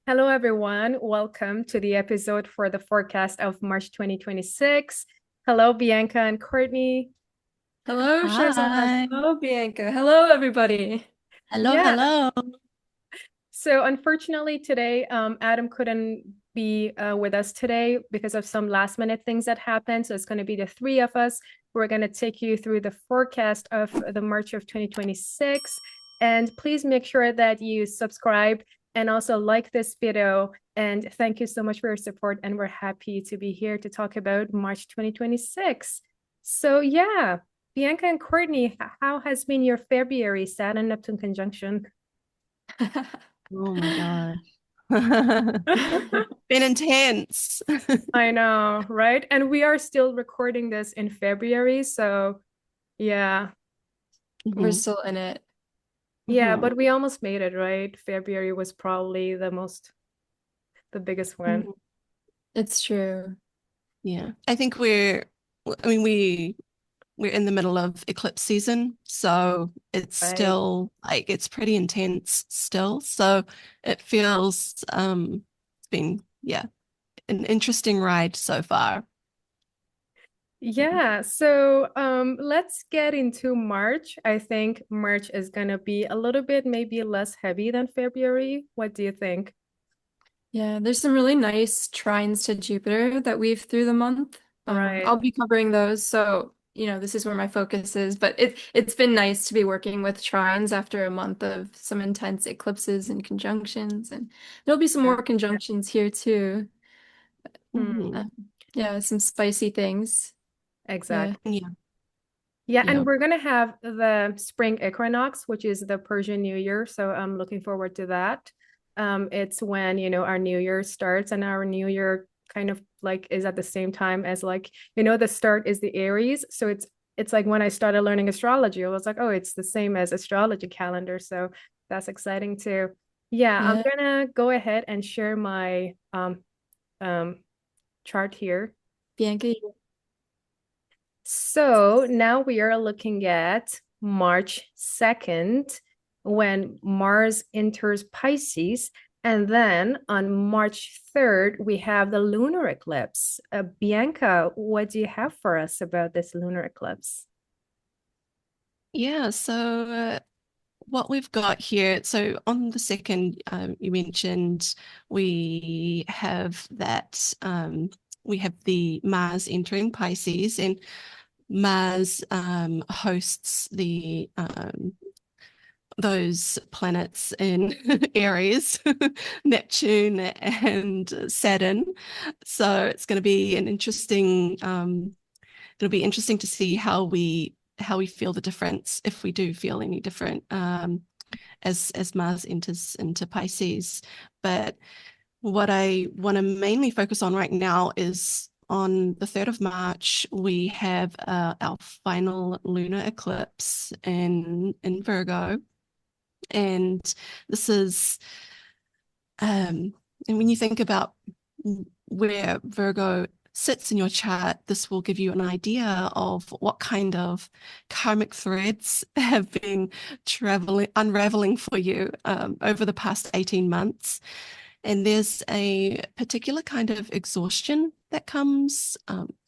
Hello, everyone. Welcome to the episode for the forecast of March 2026. Hello, Bianca and Courtney. Hello, Shahrzad. Hi. Hello, Bianca. Hello, everybody. Hello, Yeah, hello. so unfortunately today, Adam couldn't be with us today because of some last minute things that happened. So it's going to be the three of us. We're going to take you through the forecast of the March of 2026. And please make sure that you subscribe and also like this video. And thank you so much for your support. And we're happy to be here to talk about March 2026. So yeah, Bianca and Courtney, how has been your February Saturn Neptune conjunction? Oh my gosh. Been intense. I know, right? And we are still recording this in February, so yeah. We're Mhm, still in it. Yeah, mhm, but we almost made it, right? February was probably the biggest one. mhm. It's true. Yeah. I think I mean, we're in the middle of eclipse season, so it's Right. still like it's pretty intense still. So it feels it's been, yeah, an interesting ride so far. Yeah, so let's get into March. I think March is gonna be a little bit maybe less heavy than February. What do you think? Yeah, there's some really nice trines to Jupiter that weave through the month. Right. I'll be covering those, so this is where my focus is. But it's been nice to be working with trines after a month of some intense eclipses and conjunctions, and there'll be some Yeah. more conjunctions here too. Hmm. Mhm. Um, yeah, some spicy things. Yeah. Exactly. Yeah, Yeah, and yeah. we're gonna have the Spring Equinox, which is the Persian New Year. So I'm looking forward to that. It's when, our New Year starts, and our New Year kind of like is at the same time as like, the start is the Aries. So it's like when I started learning astrology, I was like, oh, it's the same as astrology calendar. So that's exciting too. Yeah, I'm Yeah. gonna go ahead and share my um chart here. Bianca, So now we are looking at March 2nd when Mars enters Pisces. And then on March 3rd, we have the lunar eclipse. Bianca, what do you have for us about this lunar eclipse? Yeah, so what we've got here, so on the second, you mentioned we have the Mars entering Pisces, and Mars hosts the those planets in Aries, Neptune, and Saturn. So it's going to be an interesting. It'll be interesting to see how we feel the difference, if we do feel any different, as Mars enters into Pisces. But what I want to mainly focus on right now is on the 3rd of March, we have our final lunar eclipse in Virgo. And this is, and when you think about where Virgo sits in your chart, this will give you an idea of what kind of karmic threads have been unraveling for you over the past 18 months. And there's a particular kind of exhaustion that comes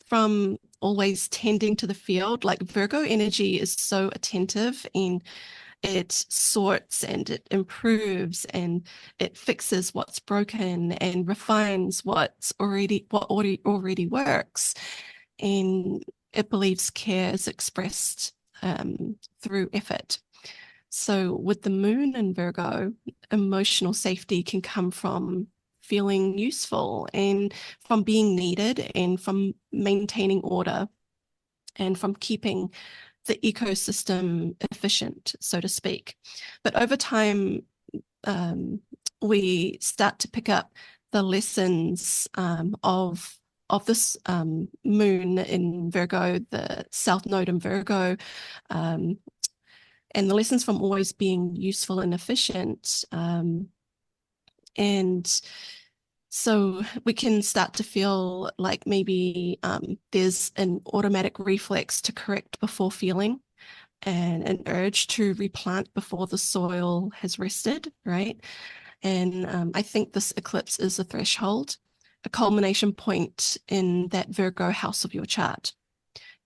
from always tending to the field. Like Virgo energy is so attentive, and it sorts and it improves and it fixes what's broken and refines what already works. And it believes care is expressed through effort. So with the moon in Virgo, emotional safety can come from feeling useful and from being needed and from maintaining order and from keeping the ecosystem efficient, so to speak. But over time, um, we start to pick up the lessons of this moon in Virgo, the South Node in Virgo, um, and the lessons from always being useful and efficient. And so we can start to feel like maybe there's an automatic reflex to correct before feeling, and an urge to replant before the soil has rested, right? And I think this eclipse is a threshold, a culmination point in that Virgo house of your chart.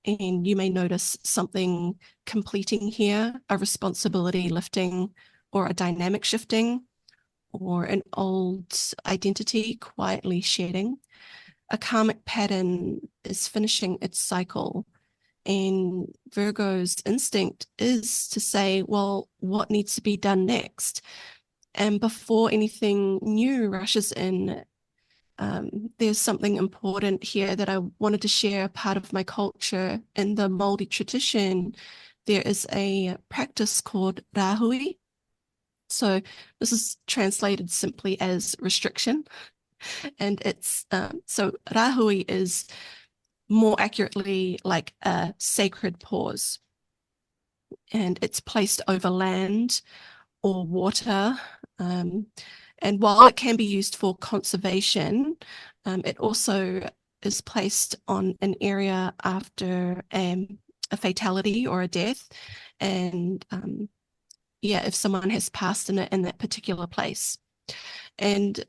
And you may notice something completing here, a responsibility lifting, or a dynamic shifting, or an old identity quietly shedding. A karmic pattern is finishing its cycle. And Virgo's instinct is to say, well, what needs to be done next? And before anything new rushes in, there's something important here that I wanted to share. Part of my culture in the Māori tradition, there is a practice called rahui. So this is translated simply as restriction. And it's so rahui is more accurately like a sacred pause. And it's placed over land or water. And while it can be used for conservation, it also is placed on an area after a fatality or a death. And yeah, if someone has passed in that particular place. And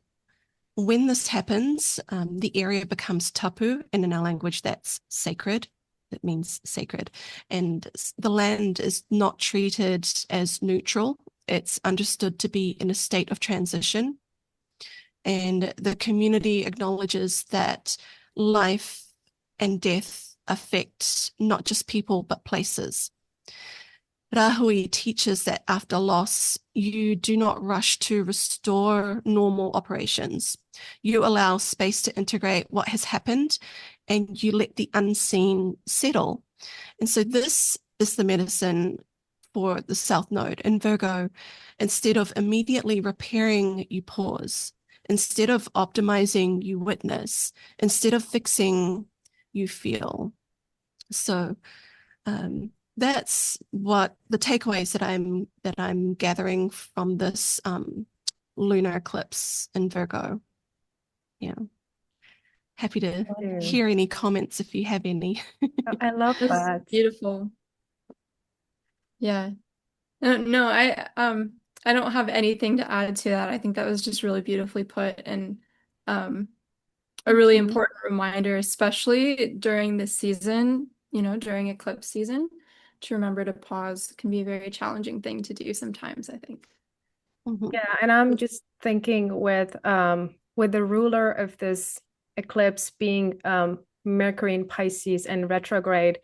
when this happens, the area becomes tapu, and in our language, that's sacred. That means sacred. And the land is not treated as neutral. It's understood to be in a state of transition. And the community acknowledges that life and death affect not just people, but places. Rahui teaches that after loss, you do not rush to restore normal operations. You allow space to integrate what has happened, and you let the unseen settle. And so this is the medicine for the South Node in Virgo. Instead of immediately repairing, you pause. Instead of optimizing, you witness. Instead of fixing, you feel. So that's what the takeaways that I'm gathering from this lunar eclipse in Virgo. Yeah. Happy to hear any comments if you have any. I love That's that. beautiful. Yeah. No, I don't have anything to add to that. I think that was just really beautifully put, and a really important reminder, especially during this season, during eclipse season, to remember to pause can be a very challenging thing to do sometimes, I think. Yeah, and I'm just thinking with the ruler of this eclipse being Mercury in Pisces and retrograde,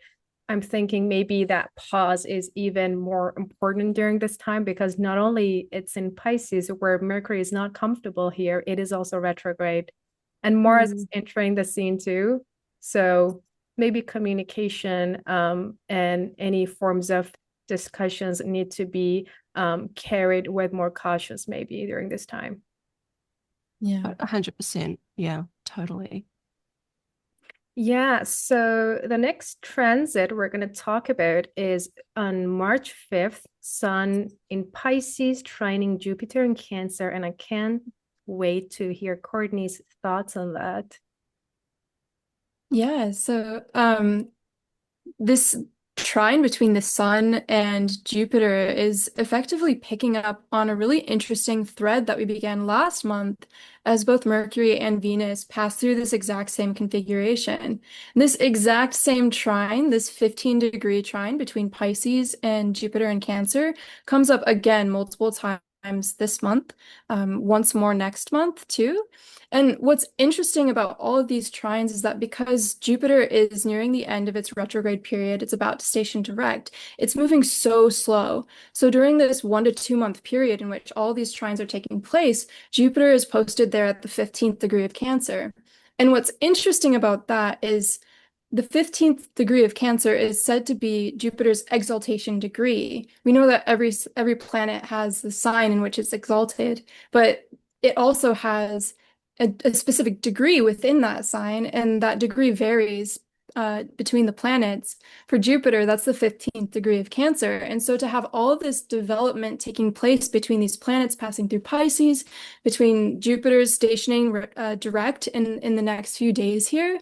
I'm thinking maybe that pause is even more important during this time, because not only it's in Pisces where Mercury is not comfortable here, it is also retrograde. And Mars is entering the scene too. So maybe communication and any forms of discussions need to be carried with more cautious maybe during this time. Yeah. 100%. Yeah, totally. Yeah, so the next transit we're going to talk about is on March 5th, Sun in Pisces, trining Jupiter in Cancer, and I can't wait to hear Courtney's thoughts on that. Yeah, so this trine between the Sun and Jupiter is effectively picking up on a really interesting thread that we began last month as both Mercury and Venus pass through this exact same configuration. This exact same trine, this 15-degree trine between Pisces and Jupiter and Cancer, comes up again multiple times this month, once more next month too. And what's interesting about all of these trines is that because Jupiter is nearing the end of its retrograde period, it's about to station direct, it's moving so slow. So during this 1 to 2 month period in which all these trines are taking place, Jupiter is posted there at the 15th degree of Cancer. And what's interesting about that is the 15th degree of Cancer is said to be Jupiter's exaltation degree. We know that every planet has the sign in which it's exalted, but it also has a specific degree within that sign, and that degree varies between the planets. For Jupiter, that's the 15th degree of Cancer. And so to have all of this development taking place between these planets passing through Pisces, between Jupiter's stationing direct in the next few days here,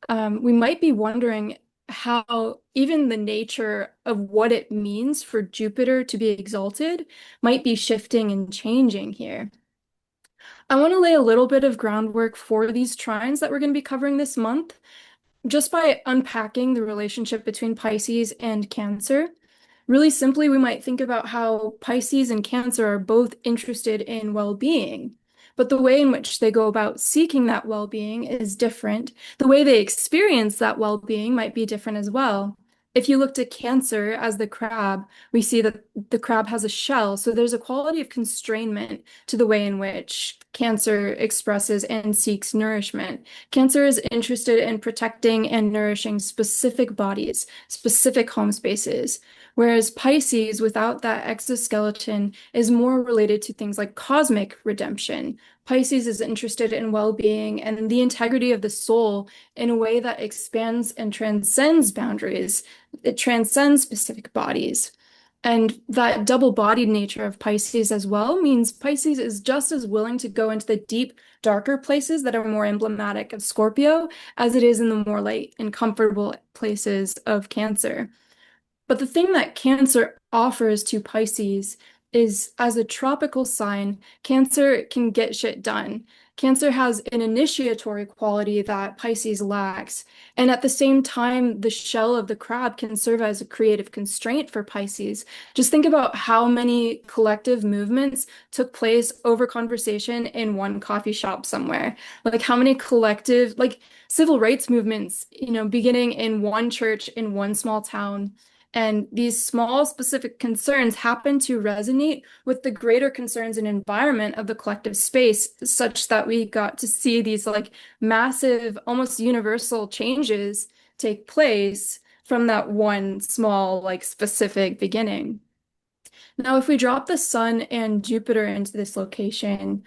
we might be wondering how even the nature of what it means for Jupiter to be exalted might be shifting and changing here. I want to lay a little bit of groundwork for these trines that we're going to be covering this month, just by unpacking the relationship between Pisces and Cancer. Really simply, we might think about how Pisces and Cancer are both interested in well-being, but the way in which they go about seeking that well-being is different. The way they experience that well-being might be different as well. If you looked at Cancer as the crab, we see that the crab has a shell, so there's a quality of constrainment to the way in which Cancer expresses and seeks nourishment. Cancer is interested in protecting and nourishing specific bodies, specific home spaces. Whereas Pisces, without that exoskeleton, is more related to things like cosmic redemption. Pisces is interested in well-being and the integrity of the soul in a way that expands and transcends boundaries. It transcends specific bodies. And that double-bodied nature of Pisces as well means Pisces is just as willing to go into the deep, darker places that are more emblematic of Scorpio as it is in the more light and comfortable places of Cancer. But the thing that Cancer offers to Pisces is, as a tropical sign, Cancer can get shit done. Cancer has an initiatory quality that Pisces lacks. And at the same time, the shell of the crab can serve as a creative constraint for Pisces. Just think about how many collective movements took place over conversation in one coffee shop somewhere. Like how many collective, like civil rights movements, beginning in one church in one small town. And these small specific concerns happen to resonate with the greater concerns and environment of the collective space, such that we got to see these like massive, almost universal changes take place from that one small, like specific beginning. Now, if we drop the Sun and Jupiter into this location,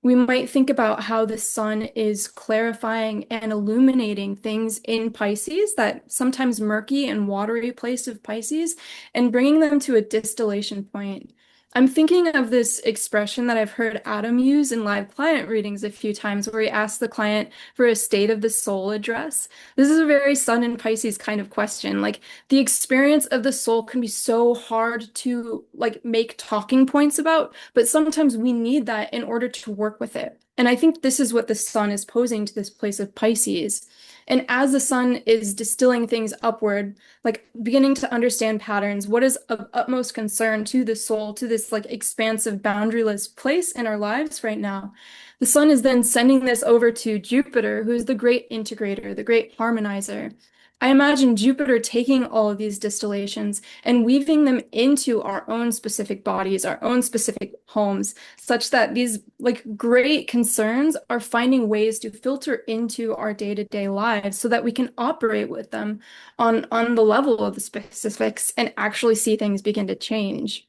we might think about how the sun is clarifying and illuminating things in Pisces, that sometimes murky and watery place of Pisces, and bringing them to a distillation point. I'm thinking of this expression that I've heard Adam use in live client readings a few times, where he asks the client for a state of the soul address. This is a very Sun in Pisces kind of question. Like the experience of the soul can be so hard to like make talking points about, but sometimes we need that in order to work with it. And I think this is what the Sun is posing to this place of Pisces. And as the Sun is distilling things upward, like beginning to understand patterns, what is of utmost concern to the soul, to this like expansive, boundaryless place in our lives right now, the Sun is then sending this over to Jupiter, who is the great integrator, the great harmonizer. I imagine Jupiter taking all of these distillations and weaving them into our own specific bodies, our own specific homes, such that these like great concerns are finding ways to filter into our day-to-day lives so that we can operate with them on the level of the specifics and actually see things begin to change.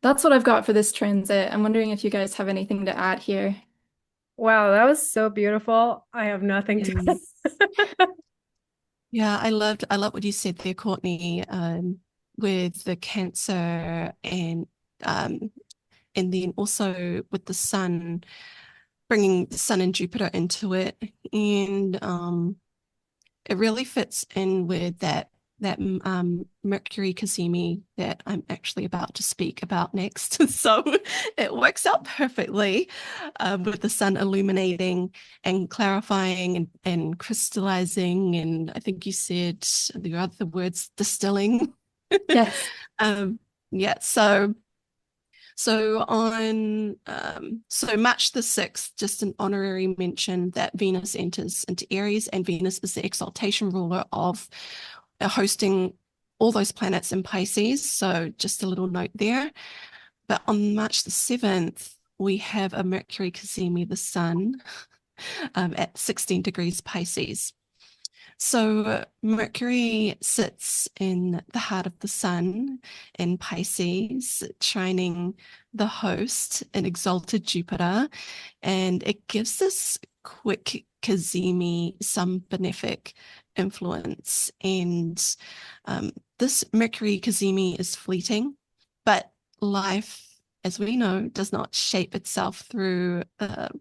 That's what I've got for this transit. I'm wondering if you guys have anything to add here. Wow, that was so beautiful. I have nothing to Yeah, I love what you said there, Courtney, with the Cancer and then also with the Sun, bringing the Sun and Jupiter into it, and it really fits in with that Mercury Cazimi that I'm actually about to speak about next. So it works out perfectly with the Sun illuminating and clarifying and crystallizing, and I think you said the other words, distilling. Yes. Yeah, so on March the 6th, just an honorary mention that Venus enters into Aries, and Venus is the exaltation ruler of hosting all those planets in Pisces. So just a little note there. But on March the 7th, we have a Mercury Cazimi, the Sun, at 16 degrees Pisces. So Mercury sits in the heart of the Sun in Pisces, trining the host in exalted Jupiter, and it gives this quick cazimi some benefic influence. And this Mercury cazimi is fleeting, but life, as we know, does not shape itself through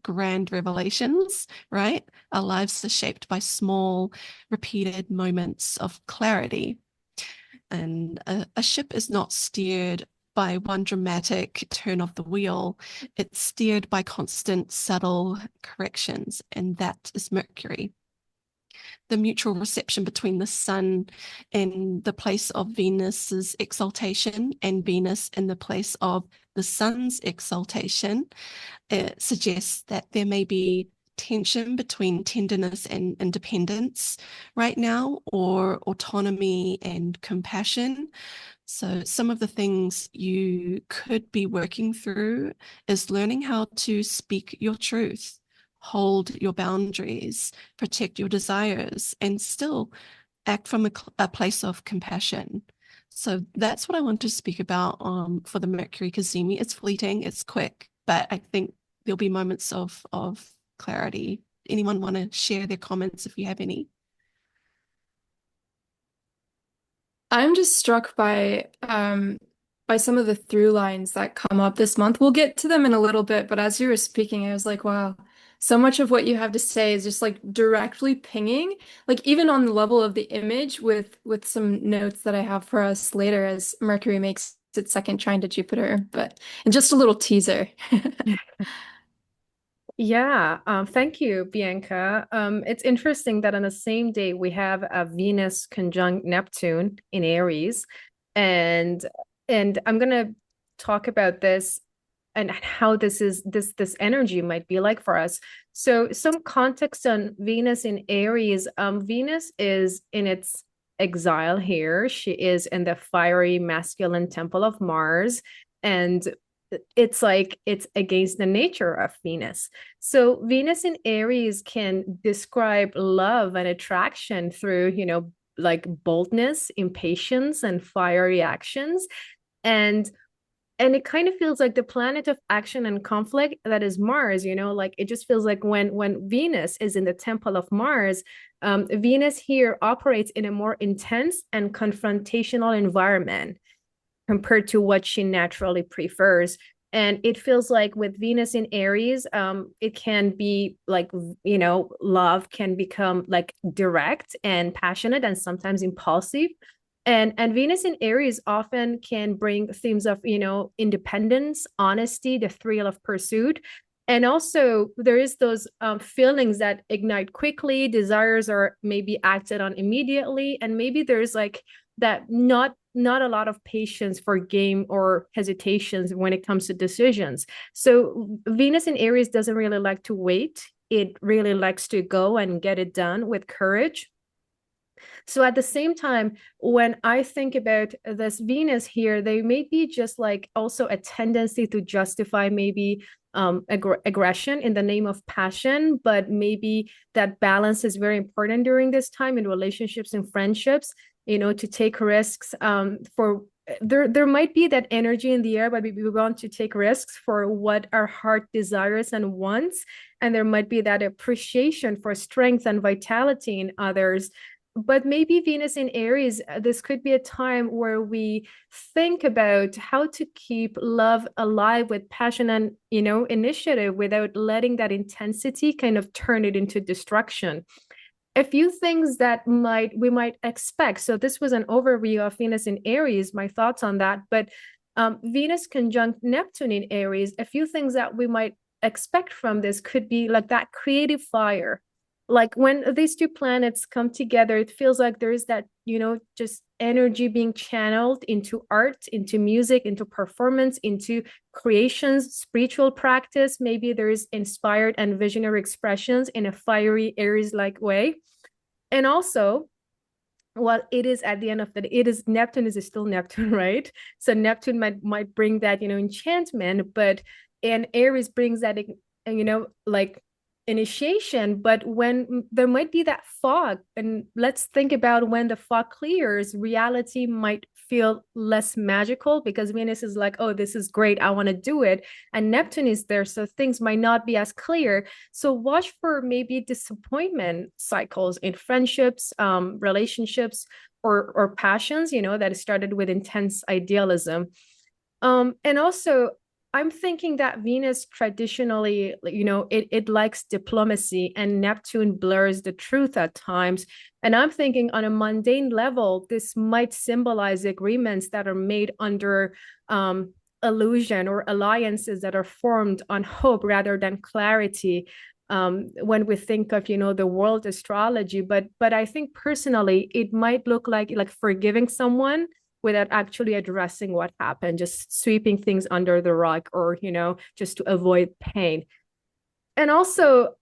grand revelations, right? Our lives are shaped by small, repeated moments of clarity. And a ship is not steered by one dramatic turn of the wheel. It's steered by constant, subtle corrections, and that is Mercury. The mutual reception between the Sun in the place of Venus's exaltation and Venus in the place of the Sun's exaltation, it suggests that there may be tension between tenderness and independence right now, or autonomy and compassion. So some of the things you could be working through is learning how to speak your truth, hold your boundaries, protect your desires, and still act from a place of compassion. So that's what I want to speak about for the Mercury cazimi. It's fleeting, it's quick, but I think there'll be moments of clarity. Anyone want to share their comments if you have any? I'm just struck by some of the through lines that come up this month. We'll get to them in a little bit, but as you were speaking, I was like, wow, so much of what you have to say is just like directly pinging, like even on the level of the image with some notes that I have for us later as Mercury makes its second trine to Jupiter, but and just a little teaser. Yeah, thank you, Bianca. It's interesting that on the same day we have a Venus conjunct Neptune in Aries, and I'm gonna talk about this and how this energy might be like for us. So some context on Venus in Aries. Venus is in its exile here. She is in the fiery masculine temple of Mars, and it's like it's against the nature of Venus. So Venus in Aries can describe love and attraction through, like boldness, impatience, and fiery actions. And it kind of feels like the planet of action and conflict that is Mars, like it just feels like when Venus is in the temple of Mars, Venus here operates in a more intense and confrontational environment compared to what she naturally prefers. And it feels like with Venus in Aries, it can be like, love can become like direct and passionate and sometimes impulsive. And Venus in Aries often can bring themes of, independence, honesty, the thrill of pursuit. And also there is those feelings that ignite quickly, desires are maybe acted on immediately, and maybe there's like that not a lot of patience for game or hesitations when it comes to decisions. So Venus in Aries doesn't really like to wait. It really likes to go and get it done with courage. So at the same time, when I think about this Venus here, they may be just like also a tendency to justify maybe aggression in the name of passion, but maybe that balance is very important during this time in relationships and friendships, to take risks for there might be that energy in the air, but we want to take risks for what our heart desires and wants. And there might be that appreciation for strength and vitality in others. But maybe Venus in Aries, this could be a time where we think about how to keep love alive with passion and, initiative without letting that intensity kind of turn it into destruction. A few things that we might expect. So this was an overview of Venus in Aries, my thoughts on that. But Venus conjunct Neptune in Aries, a few things that we might expect from this could be like that creative fire. Like when these two planets come together, it feels like there is that, just energy being channeled into art, into music, into performance, into creations, spiritual practice. Maybe there is inspired and visionary expressions in a fiery Aries-like way. And also, well, it is at the end of the day, it is Neptune is still Neptune, right? So Neptune might bring that, enchantment, but and Aries brings that, like initiation. But when there might be that fog, and let's think about when the fog clears, reality might feel less magical because Venus is like, oh, this is great, I want to do it, and Neptune is there, so things might not be as clear. So watch for maybe disappointment cycles in friendships, relationships, or passions, that started with intense idealism. And also I'm thinking that Venus traditionally, it likes diplomacy, and Neptune blurs the truth at times. And I'm thinking on a mundane level, this might symbolize agreements that are made under illusion, or alliances that are formed on hope rather than clarity. When we think of, the world astrology, but I think personally it might look like forgiving someone without actually addressing what happened, just sweeping things under the rug, or, just to avoid pain. And also,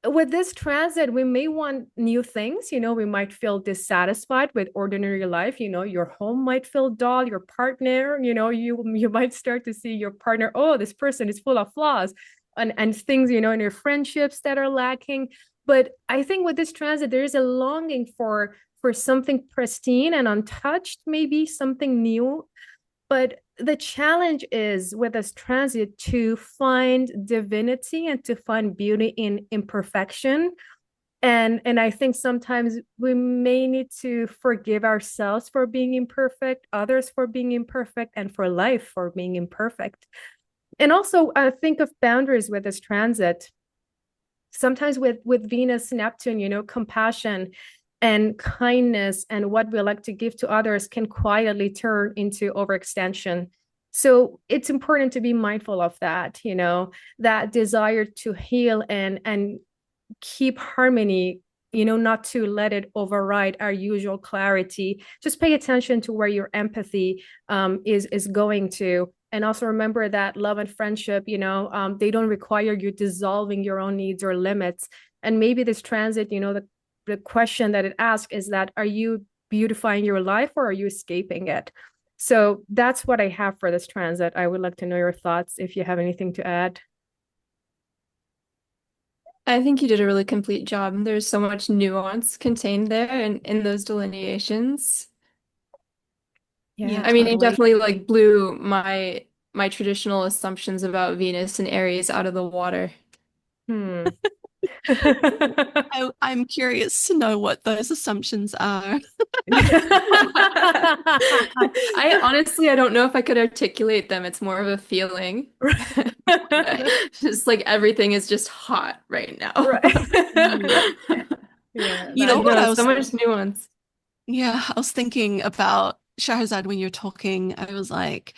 with this transit, we may want new things. We might feel dissatisfied with ordinary life. Your home might feel dull, your partner, you might start to see your partner, oh, this person is full of flaws, and things, in your friendships that are lacking. But I think with this transit, there is a longing for something pristine and untouched, maybe something new. But the challenge is with this transit to find divinity and to find beauty in imperfection. And I think sometimes we may need to forgive ourselves for being imperfect, others for being imperfect, and for life for being imperfect. And also, think of boundaries with this transit. Sometimes with Venus, Neptune, compassion and kindness and what we like to give to others can quietly turn into overextension. So it's important to be mindful of that, that desire to heal and keep harmony, not to let it override our usual clarity. Just pay attention to where your empathy is going to. And also remember that love and friendship, they don't require you dissolving your own needs or limits. And maybe this transit, the question that it asks is that, are you beautifying your life or are you escaping it? So that's what I have for this transit. I would like to know your thoughts if you have anything to add. I think you did a really complete job. There's so much nuance contained there in those delineations. Yeah, I mean, it totally. definitely like blew my traditional assumptions about Venus and Aries out of the water. Hmm. I'm curious to know what those assumptions are. I don't know if I could articulate them. It's more of a feeling. Just like everything is just hot right now. Right. Yeah, You know that what No, I so was, much nuance. yeah, I was thinking about Shahrzad when you're talking. I was like,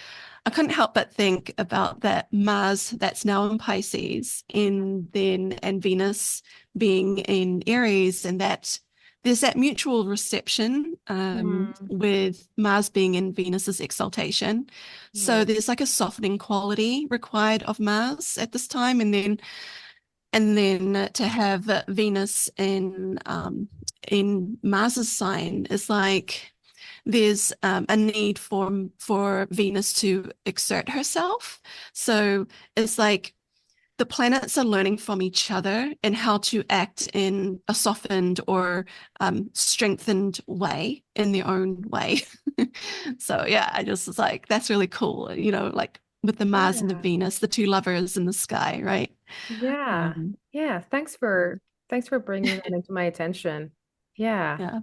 I couldn't help but think about that Mars that's now in Pisces and Venus being in Aries, and that there's that mutual reception Hmm. with Mars being in Venus's exaltation. So Right. there's like a softening quality required of Mars at this time, and then to have Venus in Mars's sign is like there's a need for Venus to exert herself. So it's like the planets are learning from each other and how to act in a softened or strengthened way in their own way. So yeah, I just was like, that's really cool, like with the Mars and the Yeah. Venus, the two lovers in the sky, right? Yeah. Um, Yeah. Thanks for bringing that into my attention. Yeah. yeah.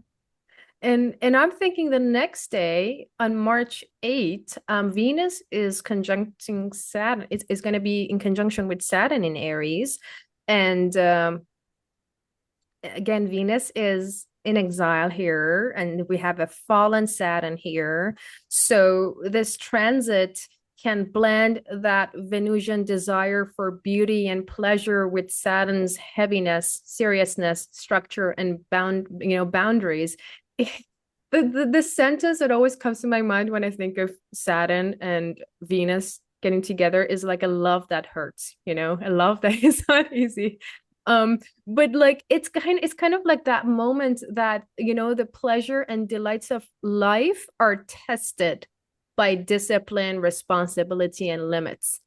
And I'm thinking the next day on March 8th, Venus is conjuncting Saturn. It's going to be in conjunction with Saturn in Aries. And again, Venus is in exile here, and we have a fallen Saturn here. So this transit can blend that Venusian desire for beauty and pleasure with Saturn's heaviness, seriousness, structure, and boundaries. The sentence that always comes to my mind when I think of Saturn and Venus getting together is like a love that hurts, a love that is not easy. But like it's kind of like that moment that, the pleasure and delights of life are tested by discipline, responsibility, and limits.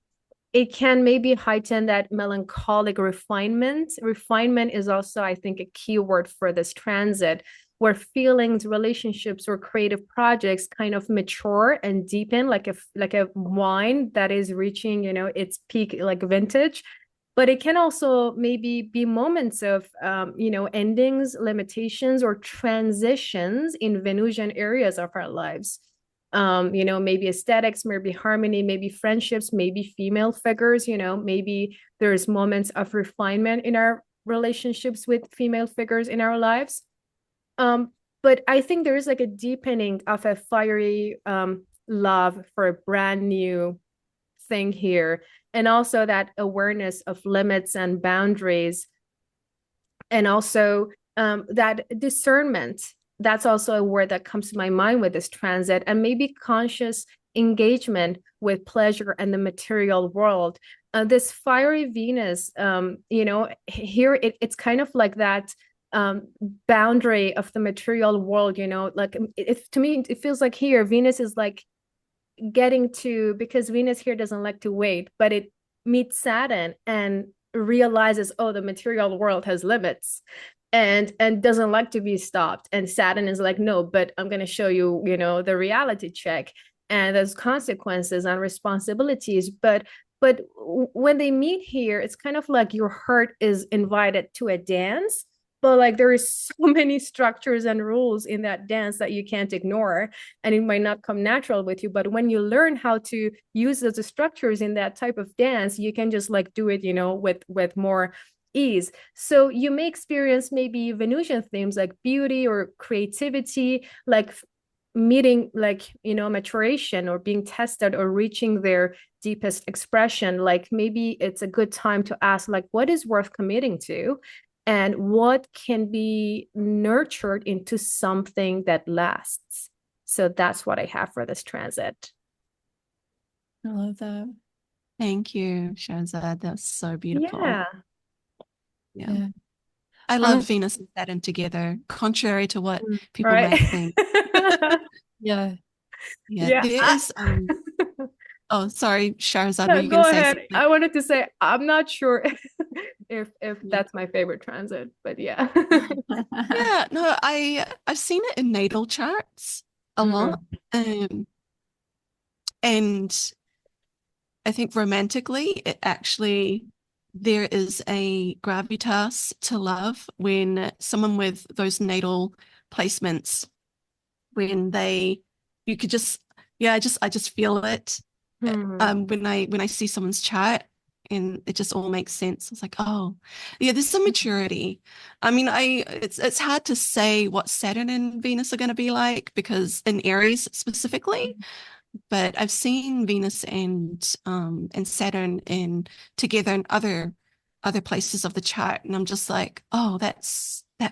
It can maybe heighten that melancholic refinement. Refinement is also, I think, a key word for this transit, where feelings, relationships, or creative projects kind of mature and deepen like a wine that is reaching, its peak, like vintage. But it can also maybe be moments of, endings, limitations, or transitions in Venusian areas of our lives. maybe aesthetics, maybe harmony, maybe friendships, maybe female figures, maybe there's moments of refinement in our relationships with female figures in our lives. But I think there's like a deepening of a fiery love for a brand new thing here. And also that awareness of limits and boundaries. And also that discernment. That's also a word that comes to my mind with this transit. And maybe conscious engagement with pleasure and the material world. This fiery Venus, here it's kind of like that boundary of the material world, like to me it feels like here Venus is like getting to, because Venus here doesn't like to wait, but it meets Saturn and realizes, oh, the material world has limits and doesn't like to be stopped. And Saturn is like, no, but I'm going to show you, the reality check, and there's consequences and responsibilities. But when they meet here, it's kind of like your heart is invited to a dance, but like there is so many structures and rules in that dance that you can't ignore, and it might not come natural with you. But when you learn how to use those structures in that type of dance, you can just like do it, with more ease. So you may experience maybe Venusian themes like beauty or creativity, like meeting like maturation or being tested or reaching their deepest expression. Like maybe it's a good time to ask, like, what is worth committing to and what can be nurtured into something that lasts. So that's what I have for this transit. I love that. Thank you, Shahrzad. That's so beautiful. Yeah. Yeah. I love Venus and Saturn together, contrary to what people right. might think. Yeah. Yeah. There is oh, sorry, Shahrzad, were you go going to say ahead. something? I wanted to say I'm not sure if that's my favorite transit, but yeah. Yeah, no, I've seen it in natal charts a lot. And I think romantically, it actually there is a gravitas to love when someone with those natal placements, when you could just, yeah, I just feel it. When I see someone's chart and it just all makes sense. It's like, oh, yeah, there's some maturity. I mean, it's hard to say what Saturn and Venus are going to be like because in Aries specifically, but I've seen Venus and Saturn in together in other places of the chart, and I'm just like, oh, that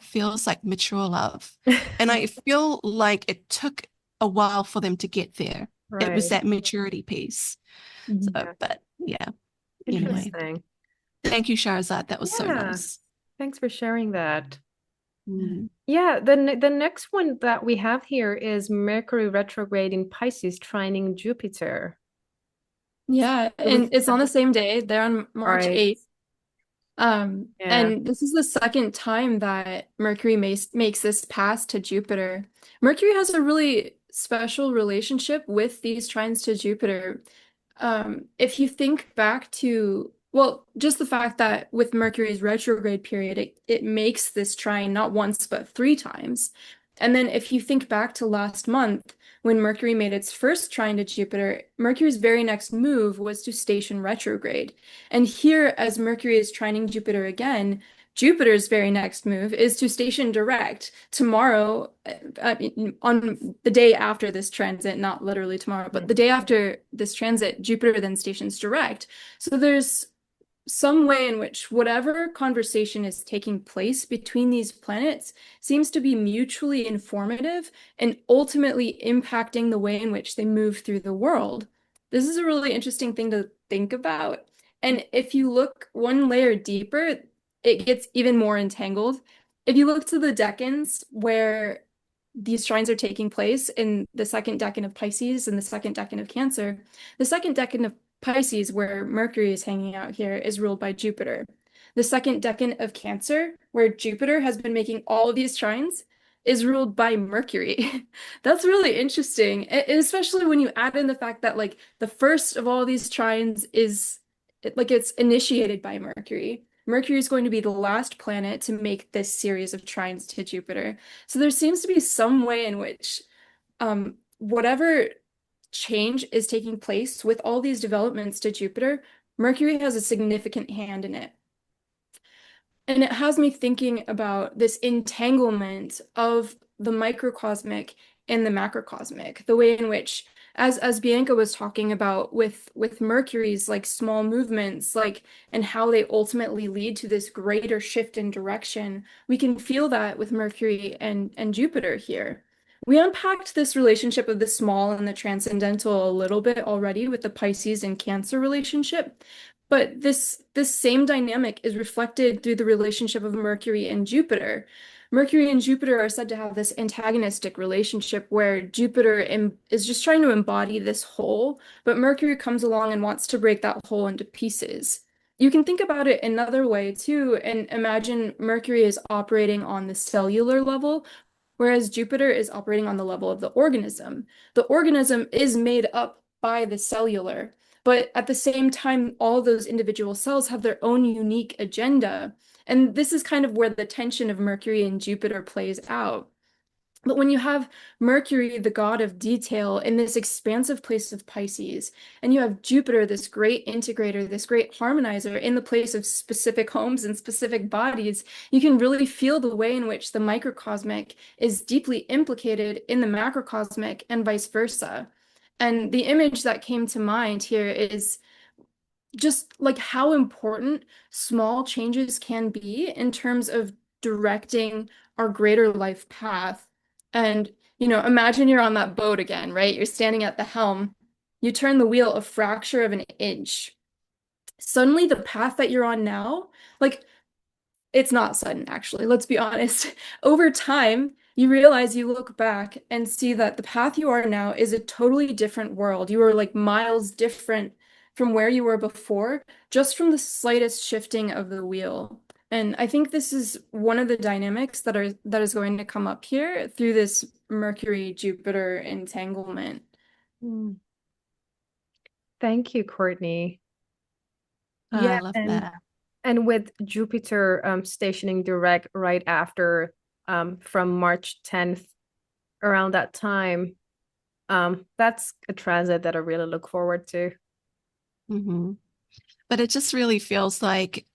feels like mature love, and I feel like it took a while for them to get there. It was that maturity piece. So, but yeah. Interesting. Anyway, thank you, Shahrzad. That was so nice. Thanks for sharing that. Mm. Yeah, the next one that we have here is Mercury retrograde in Pisces trining Jupiter. Yeah, and it's on the same day. They're on March 8th. And this is the second time that Mercury makes this pass to Jupiter. Mercury has a really special relationship with these trines to Jupiter. If you think back to, well, just the fact that with Mercury's retrograde period, it makes this trine not once, but 3 times. And then if you think back to last month, when Mercury made its first trine to Jupiter, Mercury's very next move was to station retrograde. And here, as Mercury is trining Jupiter again, Jupiter's very next move is to station direct tomorrow, on the day after this transit, not literally tomorrow, but the day after this transit, Jupiter then stations direct. So there's some way in which whatever conversation is taking place between these planets seems to be mutually informative and ultimately impacting the way in which they move through the world. This is a really interesting thing to think about. And if you look one layer deeper, it gets even more entangled. If you look to the decans where these trines are taking place in the second decan of Pisces and the second decan of Cancer, the second decan of Pisces, where Mercury is hanging out here, is ruled by Jupiter. The second decan of Cancer, where Jupiter has been making all of these trines, is ruled by Mercury. That's really interesting, and especially when you add in the fact that like the first of all these trines is like it's initiated by Mercury. Mercury is going to be the last planet to make this series of trines to Jupiter. So there seems to be some way in which whatever change is taking place with all these developments to Jupiter, Mercury has a significant hand in it. And it has me thinking about this entanglement of the microcosmic and the macrocosmic, the way in which, as Bianca was talking about with Mercury's like small movements, like and how they ultimately lead to this greater shift in direction, we can feel that with Mercury and Jupiter here. We unpacked this relationship of the small and the transcendental a little bit already with the Pisces and Cancer relationship. But this same dynamic is reflected through the relationship of Mercury and Jupiter. Mercury and Jupiter are said to have this antagonistic relationship where Jupiter is just trying to embody this whole, but Mercury comes along and wants to break that whole into pieces. You can think about it another way too, and imagine Mercury is operating on the cellular level, whereas Jupiter is operating on the level of the organism. The organism is made up by the cellular. But at the same time, all those individual cells have their own unique agenda. And this is kind of where the tension of Mercury and Jupiter plays out. But when you have Mercury, the god of detail, in this expansive place of Pisces, and you have Jupiter, this great integrator, this great harmonizer, in the place of specific homes and specific bodies, you can really feel the way in which the microcosmic is deeply implicated in the macrocosmic and vice versa. And the image that came to mind here is just like how important small changes can be in terms of directing our greater life path. And, imagine you're on that boat again, right? You're standing at the helm. You turn the wheel a fraction of an inch. Suddenly, the path that you're on now, like, it's not sudden, actually. Let's be honest. Over time, you realize you look back and see that the path you are now is a totally different world. You are like miles different from where you were before, just from the slightest shifting of the wheel. And I think this is one of the dynamics that is going to come up here through this Mercury-Jupiter entanglement. Thank you, Courtney. I love and that. and with Jupiter stationing direct right after from March 10th, around that time, that's a transit that I really look forward to. Hmm. But it just really feels like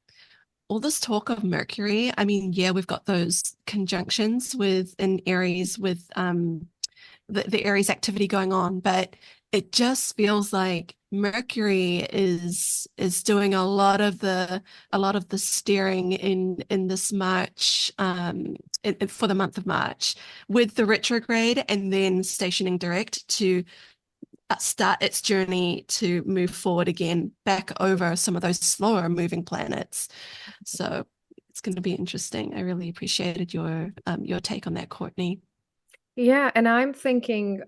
all this talk of Mercury. I mean, yeah, we've got those conjunctions with in Aries with the Aries activity going on, but it just feels like Mercury is doing a lot of the steering in this March for the month of March with the retrograde and then stationing direct to start its journey to move forward again back over some of those slower moving planets. So it's going to be interesting. I really appreciated your take on that, Courtney. Yeah, and I'm thinking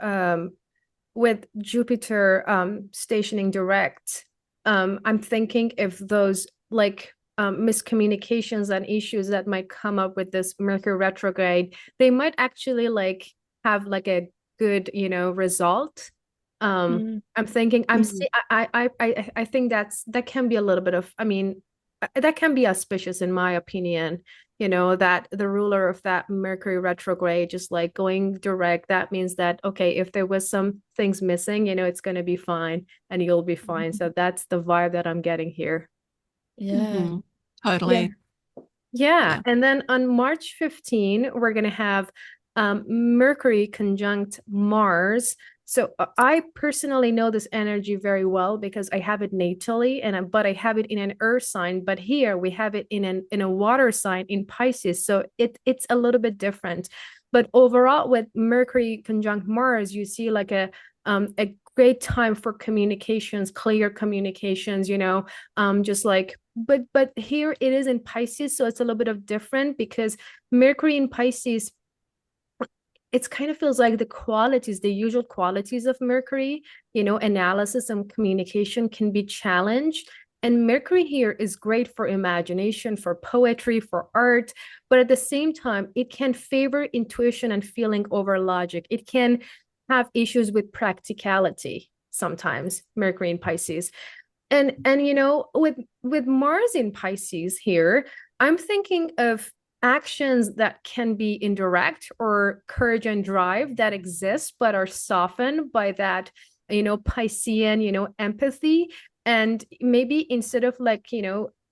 with Jupiter stationing direct, I'm thinking if those like miscommunications and issues that might come up with this Mercury retrograde, they might actually like have like a good, result. I'm thinking I'm Mhm. see I think that can be a little bit of, I mean, that can be auspicious in my opinion, that the ruler of that Mercury retrograde just like going direct, that means that okay, if there was some things missing, it's going to be fine and you'll be fine. So that's the vibe that I'm getting here. Yeah. Mhm. Yeah. Totally. Yeah, Yeah. and then on March 15, we're going to have Mercury conjunct Mars. So I personally know this energy very well because I have it natally, but I have it in an earth sign. But here we have it in a water sign in Pisces, so it's a little bit different. But overall, with Mercury conjunct Mars, you see like a great time for communications, clear communications. Just like but here it is in Pisces, so it's a little bit of different because Mercury in Pisces, it kind of feels like the usual qualities of Mercury, analysis and communication can be challenged. And Mercury here is great for imagination, for poetry, for art, but at the same time, it can favor intuition and feeling over logic. It can have issues with practicality sometimes, Mercury in Pisces. And with Mars in Pisces here, I'm thinking of actions that can be indirect or courage and drive that exist but are softened by that Piscean, empathy. And maybe instead of like,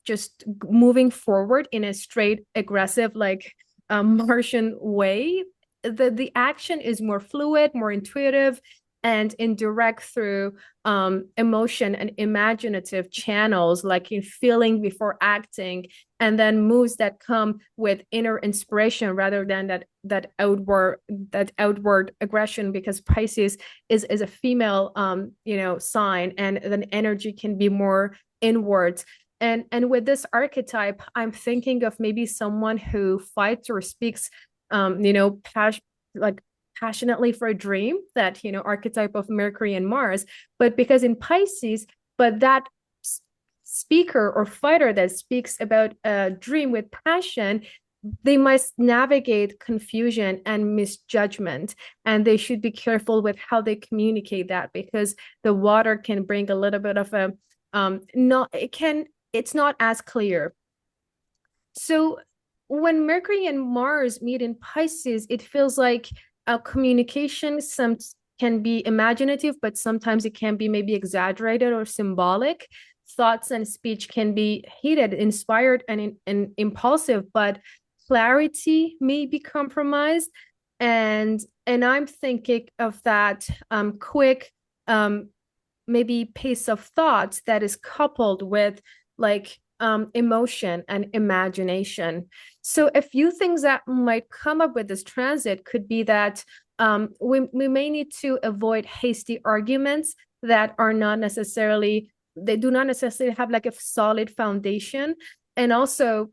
just moving forward in a straight, aggressive, like Martian way, the action is more fluid, more intuitive, and indirect through emotion and imaginative channels, like in feeling before acting, and then moves that come with inner inspiration rather than that outward aggression, because Pisces is a female sign, and then energy can be more inwards. And with this archetype, I'm thinking of maybe someone who fights or speaks like passionately for a dream, that archetype of Mercury and Mars. But because in Pisces, but that speaker or fighter that speaks about a dream with passion, they must navigate confusion and misjudgment, and they should be careful with how they communicate that, because the water can bring a little bit of a it's not as clear. So when Mercury and Mars meet in Pisces, it feels like communication can be imaginative, but sometimes it can be maybe exaggerated or symbolic. Thoughts and speech can be heated, inspired, and impulsive, but clarity may be compromised. And I'm thinking of that quick maybe pace of thought that is coupled with like emotion and imagination. So a few things that might come up with this transit could be that we may need to avoid hasty arguments that are not necessarily, they do not necessarily have like a solid foundation. And also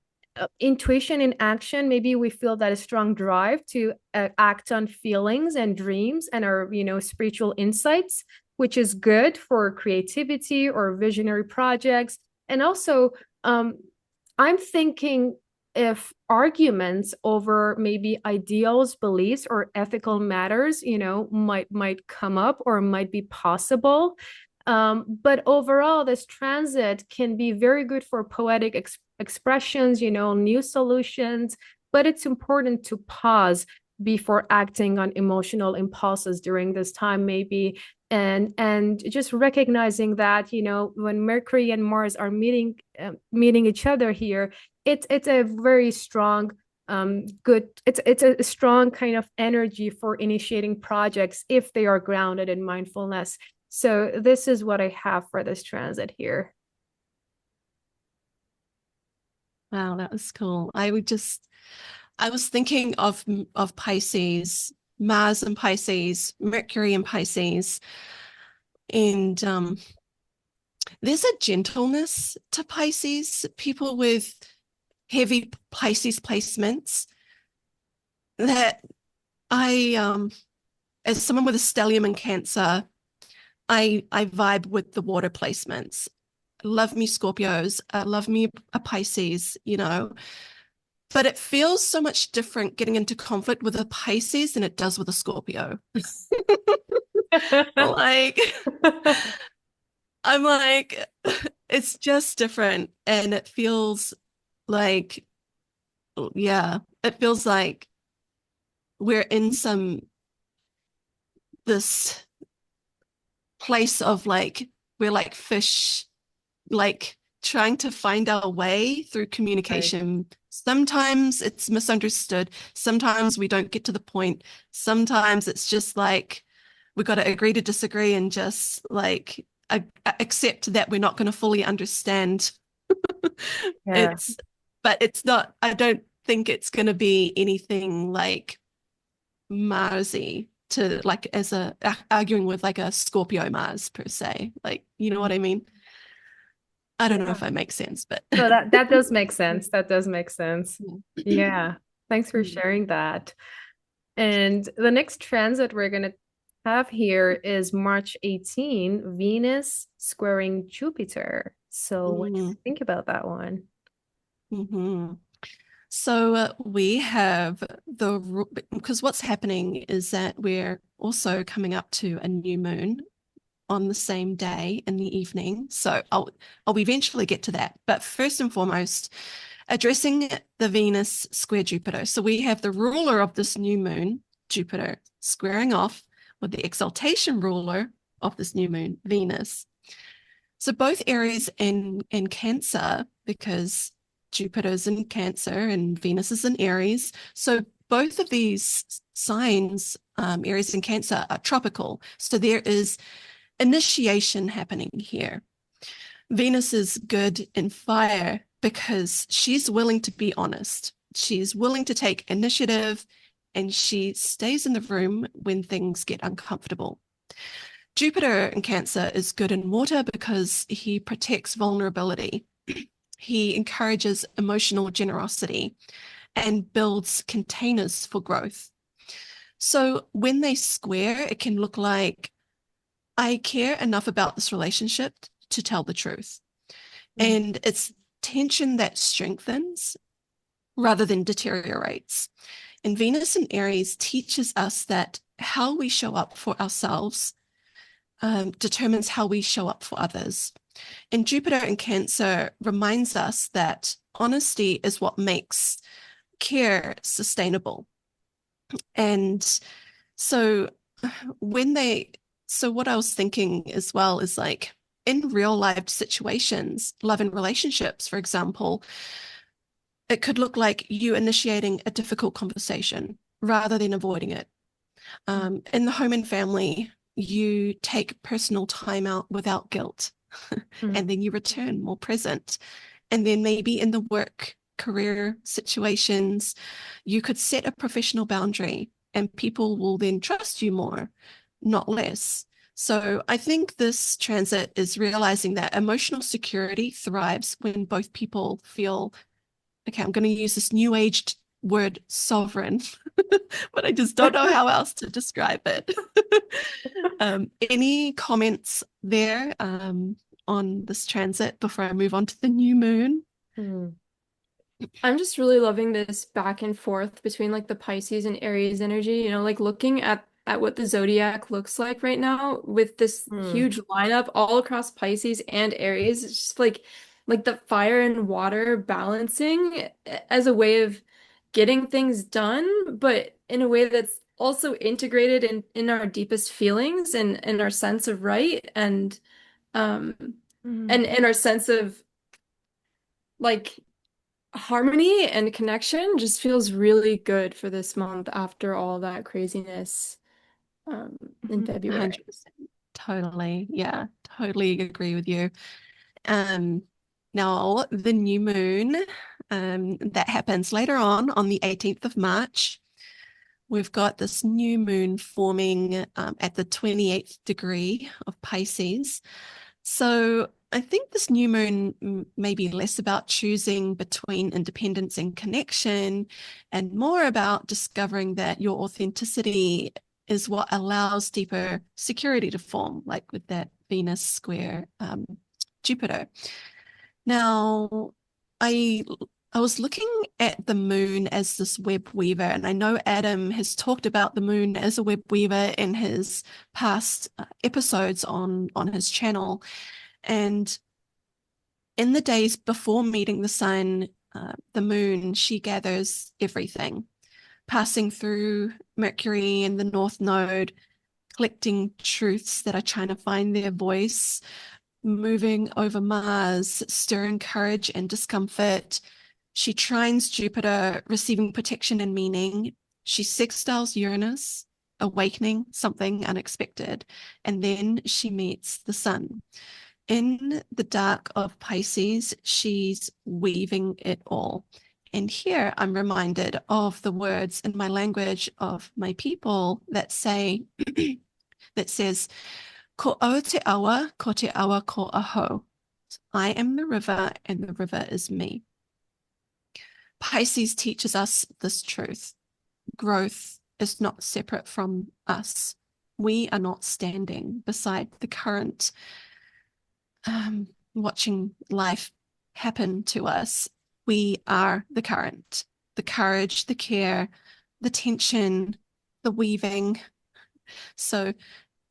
intuition in action, maybe we feel that a strong drive to act on feelings and dreams and our spiritual insights, which is good for creativity or visionary projects. And also I'm thinking if arguments over maybe ideals, beliefs, or ethical matters, might come up or might be possible. But overall, this transit can be very good for poetic expressions, new solutions. But it's important to pause before acting on emotional impulses during this time, maybe. And just recognizing that when Mercury and Mars are meeting each other here, it's a very strong good, it's a strong kind of energy for initiating projects if they are grounded in mindfulness. So this is what I have for this transit here. Wow, that was cool. I was thinking of Pisces, Mars and Pisces, Mercury and Pisces, and there's a gentleness to Pisces. People with heavy Pisces placements that as someone with a stellium in Cancer, I vibe with the water placements. Love me Scorpios, love me a Pisces, but it feels so much different getting into conflict with a Pisces than it does with a Scorpio. Like, I'm like, it's just different. And it feels like, yeah, it feels like we're in this place of like, we're like fish, like trying to find our way through communication. Right. Sometimes it's misunderstood. Sometimes we don't get to the point. Sometimes it's just like, we got to agree to disagree and just like accept that we're not going to fully understand. Yeah. But it's not, I don't think it's going to be anything like Marsy to like as arguing with like a Scorpio Mars per se. Like, you know what I mean? I don't know if that makes sense, but no, that does make sense. That does make sense. Yeah. Thanks for sharing that. And the next transit we're going to have here is March 18, Venus squaring Jupiter. So what do you think about that one? So we have because what's happening is that we're also coming up to a new moon on the same day in the evening. So I'll eventually get to that. But first and foremost, addressing the Venus square Jupiter. So we have the ruler of this new moon, Jupiter, squaring off with the exaltation ruler, of this new moon, Venus. So both Aries and Cancer, because Jupiter's in Cancer and Venus is in Aries. So both of these signs, Aries and Cancer, are tropical. So there is initiation happening here. Venus is good in fire because she's willing to be honest. She's willing to take initiative, and she stays in the room when things get uncomfortable. Jupiter in Cancer is good in water because he protects vulnerability. He encourages emotional generosity and builds containers for growth. So when they square, it can look like, I care enough about this relationship to tell the truth. And it's tension that strengthens rather than deteriorates. And Venus in Aries teaches us that how we show up for ourselves determines how we show up for others. And Jupiter in Cancer reminds us that honesty is what makes care sustainable. And so what I was thinking as well is like, in real life situations, love and relationships, for example, it could look like you initiating a difficult conversation rather than avoiding it. In the home and family, you take personal time out without guilt, and then you return more present. And then maybe in the work career situations, you could set a professional boundary and people will then trust you more, not less. So I think this transit is realizing that emotional security thrives when both people feel, okay, I'm going to use this new age word, sovereign, but I just don't know how else to describe it. Any comments there on this transit before I move on to the new moon? I'm just really loving this back and forth between like the Pisces and Aries energy, like looking at what the zodiac looks like right now with this huge lineup all across Pisces and Aries. It's just like the fire and water balancing as a way of getting things done, but in a way that's also integrated in our deepest feelings and our sense of right um and our sense of like harmony and connection just feels really good for this month after all that craziness in February. 100%. Totally. Yeah, totally agree with you. Now the new moon that happens later on the 18th of March. We've got this new moon forming at the 28th degree of Pisces. So I think this new moon may be less about choosing between independence and connection and more about discovering that your authenticity is what allows deeper security to form, like with that Venus square Jupiter. Now, I was looking at the moon as this web weaver, and I know Adam has talked about the moon as a web weaver in his past episodes on his channel. And in the days before meeting the sun, the moon, she gathers everything, passing through Mercury and the North Node, collecting truths that are trying to find their voice, moving over Mars, stirring courage and discomfort. She trines Jupiter, receiving protection and meaning. She sextiles Uranus, awakening something unexpected. And then she meets the sun. In the dark of Pisces, she's weaving it all. And here I'm reminded of the words in my language of my people that say, that says, Ko au te awa, ko te awa ko aho. I am the river and the river is me. Pisces teaches us this truth. Growth is not separate from us. We are not standing beside the current, watching life happen to us. We are the current, the courage, the care, the tension, the weaving. So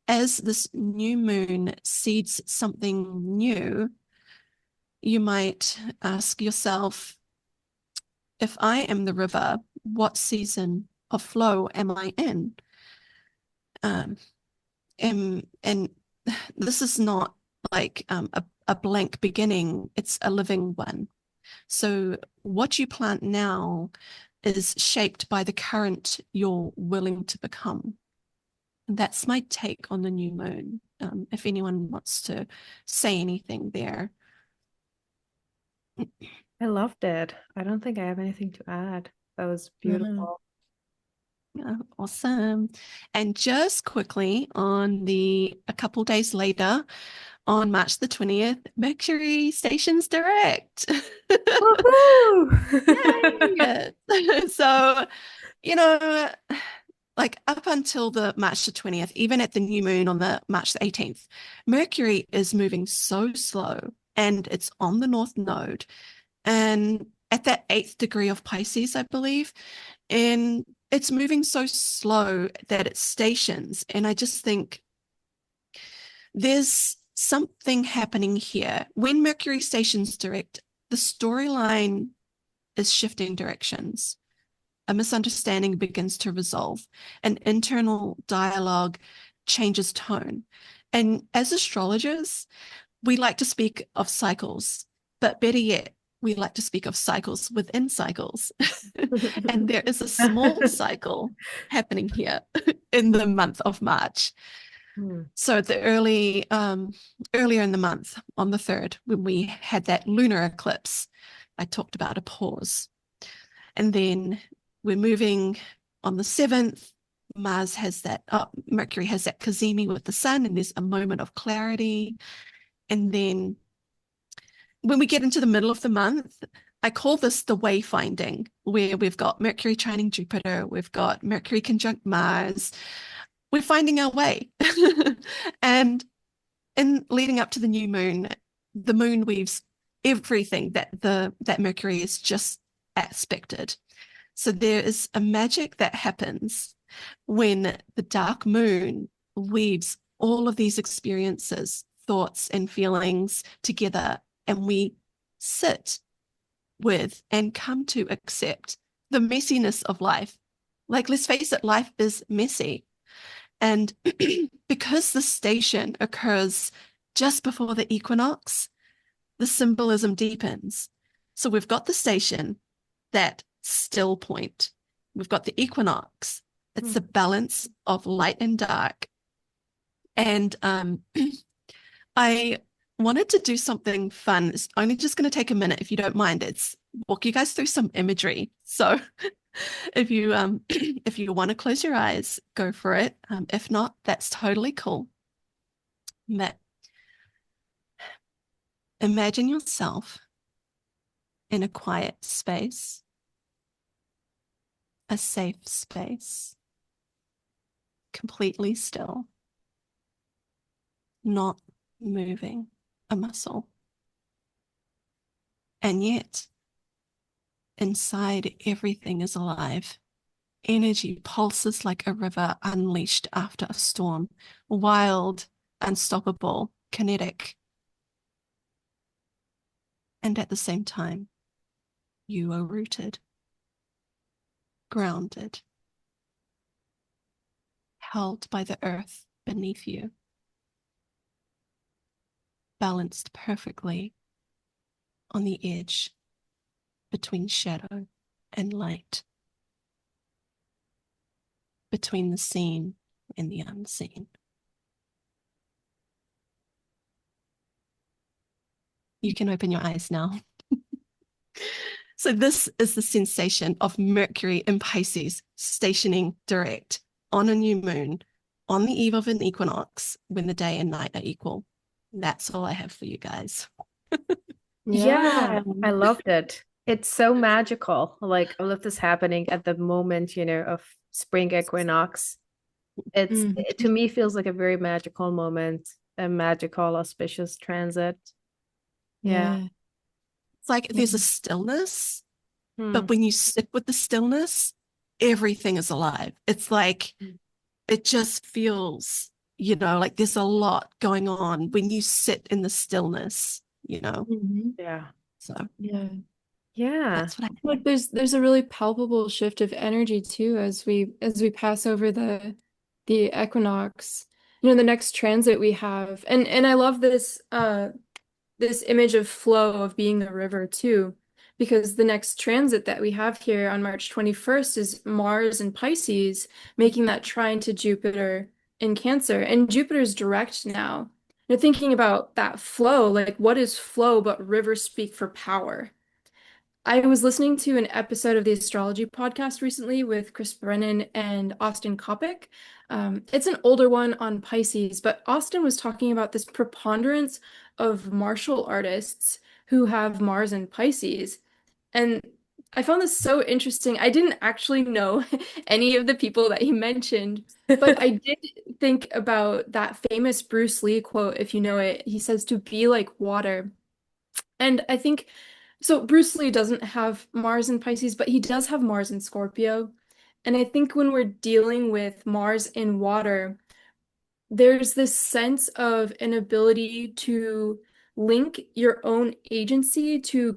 as this new moon seeds something new, you might ask yourself, if I am the river, what season of flow am I in? And this is not like a blank beginning, it's a living one. So what you plant now is shaped by the current you're willing to become. And that's my take on the new moon. If anyone wants to say anything there. I loved it. I don't think I have anything to add. That was Mhm. beautiful. Yeah, awesome. And just quickly a couple days later, on March the 20th, Mercury stations direct. Woohoo! Yay! So, you know, like up until the March the 20th, even at the new moon on the March the 18th, Mercury is moving so slow and it's on the North Node and at that 8th degree of Pisces, I believe. And it's moving so slow that it stations. And I just think there's something happening here. When Mercury stations direct, the storyline is shifting directions. A misunderstanding begins to resolve. An internal dialogue changes tone. And as astrologers, we like to speak of cycles, but better yet, we like to speak of cycles within cycles. And there is a small cycle happening here in the month of March. So earlier in the month, on the 3rd, when we had that lunar eclipse, I talked about a pause. And then we're moving on the 7th. Mercury has that cazimi with the sun, and there's a moment of clarity. And then when we get into the middle of the month, I call this the wayfinding, where we've got Mercury trining Jupiter, we've got Mercury conjunct Mars. We're finding our way. And in leading up to the new moon, the moon weaves everything that Mercury is just aspected. So there is a magic that happens when the dark moon weaves all of these experiences, thoughts, and feelings together, and we sit with and come to accept the messiness of life. Like, let's face it, life is messy. And because the station occurs just before the equinox, the symbolism deepens. So we've got the station, that still point. We've got the equinox. It's the balance of light and dark. And I wanted to do something fun. It's only just going to take a minute, if you don't mind. It's walk you guys through some imagery. So if you if you want to close your eyes, go for it. If not, that's totally cool. But imagine yourself in a quiet space, a safe space, completely still, not moving a muscle. And yet, inside, everything is alive. Energy pulses like a river unleashed after a storm, wild, unstoppable, kinetic. And at the same time, you are rooted, grounded, held by the earth beneath you, balanced perfectly on the edge between shadow and light, between the seen and the unseen. You can open your eyes now. So this is the sensation of Mercury in Pisces stationing direct on a new moon on the eve of an equinox when the day and night are equal. That's all I have for you guys. Yeah, I loved it. It's so magical. Like all of this happening at the moment, of spring equinox. It to me feels like a very magical moment, a magical, auspicious transit. Yeah. It's like there's a stillness, Hmm. but when you sit with the stillness, everything is alive. It's like it just feels, like there's a lot going on when you sit in the stillness. Yeah. So Yeah. Yeah. that's what I Like there's a really palpable shift of energy too as we pass over the equinox. the next transit we have, and I love this image of flow of being the river too, because the next transit that we have here on March 21st is Mars in Pisces, making that trine to Jupiter in Cancer. And Jupiter's direct now. You're thinking about that flow, like what is flow but river speak for power? I was listening to an episode of the Astrology podcast recently with Chris Brennan and Austin Coppock. It's an older one on Pisces, but Austin was talking about this preponderance of martial artists who have Mars in Pisces. And I found this so interesting. I didn't actually know any of the people that he mentioned, but I did think about that famous Bruce Lee quote, if you know it. He says, to be like water. And I think so. Bruce Lee doesn't have Mars in Pisces, but he does have Mars in Scorpio. And I think when we're dealing with Mars in water, there's this sense of an ability to link your own agency to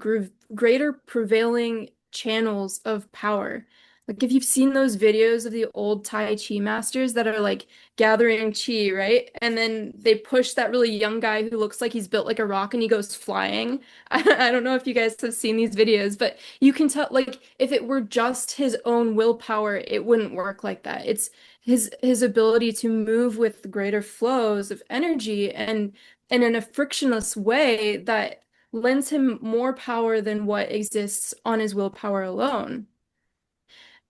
greater prevailing channels of power. Like if you've seen those videos of the old Tai Chi masters that are like gathering chi, right? And then they push that really young guy who looks like he's built like a rock and he goes flying. I don't know if you guys have seen these videos, but you can tell like if it were just his own willpower, it wouldn't work like that. It's his ability to move with greater flows of energy and in a frictionless way that lends him more power than what exists on his willpower alone.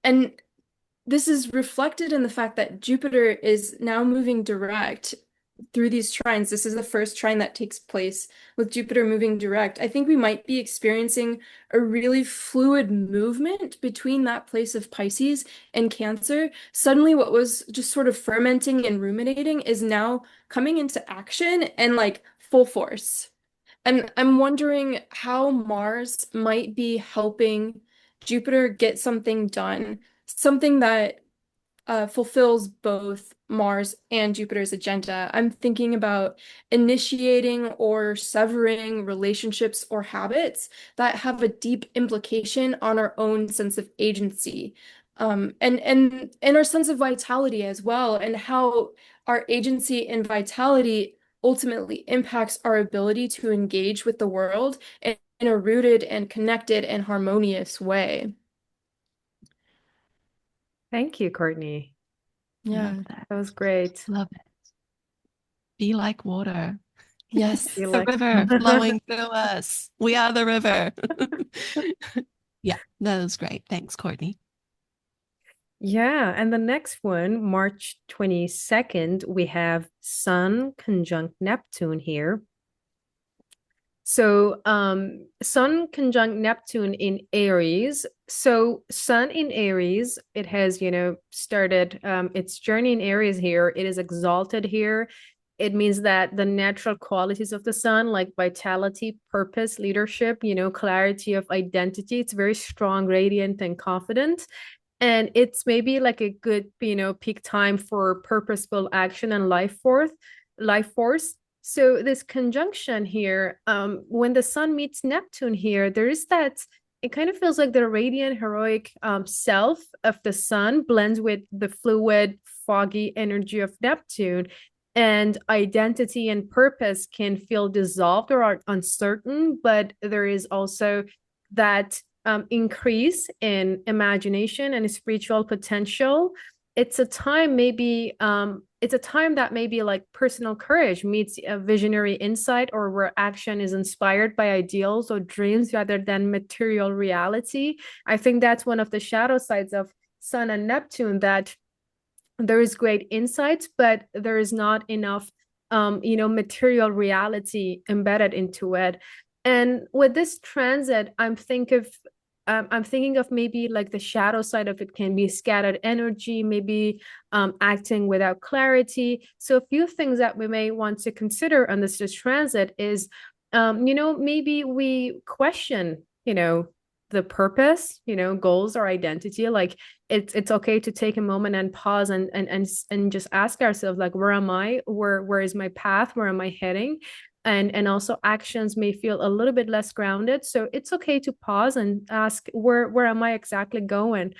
And this is reflected in the fact that Jupiter is now moving direct through these trines. This is the first trine that takes place with Jupiter moving direct. I think we might be experiencing a really fluid movement between that place of Pisces and Cancer. Suddenly, what was just sort of fermenting and ruminating is now coming into action and like full force. And I'm wondering how Mars might be helping Jupiter get something done, something that fulfills both Mars and Jupiter's agenda. I'm thinking about initiating or severing relationships or habits that have a deep implication on our own sense of agency, and our sense of vitality as well, and how our agency and vitality ultimately impacts our ability to engage with the world in a rooted and connected and harmonious way. Thank you, Courtney. Yeah. Love that. That was great. Love it. Be like water. Yes. You The like river flowing through us. We are the river. Yeah, that was great. Thanks, Courtney. Yeah, and the next one, March 22nd, we have Sun conjunct Neptune here. So, Sun conjunct Neptune in Aries. So, Sun in Aries, it has, started its journey in Aries here. It is exalted here. It means that the natural qualities of the Sun, like vitality, purpose, leadership, clarity of identity, it's very strong, radiant, and confident. And it's maybe like a good, peak time for purposeful action and life force. So this conjunction here, when the Sun meets Neptune here, there is that. It kind of feels like the radiant, heroic self of the Sun blends with the fluid, foggy energy of Neptune, and identity and purpose can feel dissolved or are uncertain. But there is also that increase in imagination and spiritual potential. It's a time that maybe like personal courage meets a visionary insight, or where action is inspired by ideals or dreams rather than material reality. I think that's one of the shadow sides of Sun and Neptune, that there is great insights, but there is not enough material reality embedded into it. And with this transit, I'm thinking of maybe like the shadow side of it can be scattered energy, maybe acting without clarity. So a few things that we may want to consider on this transit is, maybe we question, the purpose, goals or identity. Like it's okay to take a moment and pause and just ask ourselves, like, where am I? Where is my path? Where am I heading? And also actions may feel a little bit less grounded, so it's okay to pause and ask, where am I exactly going?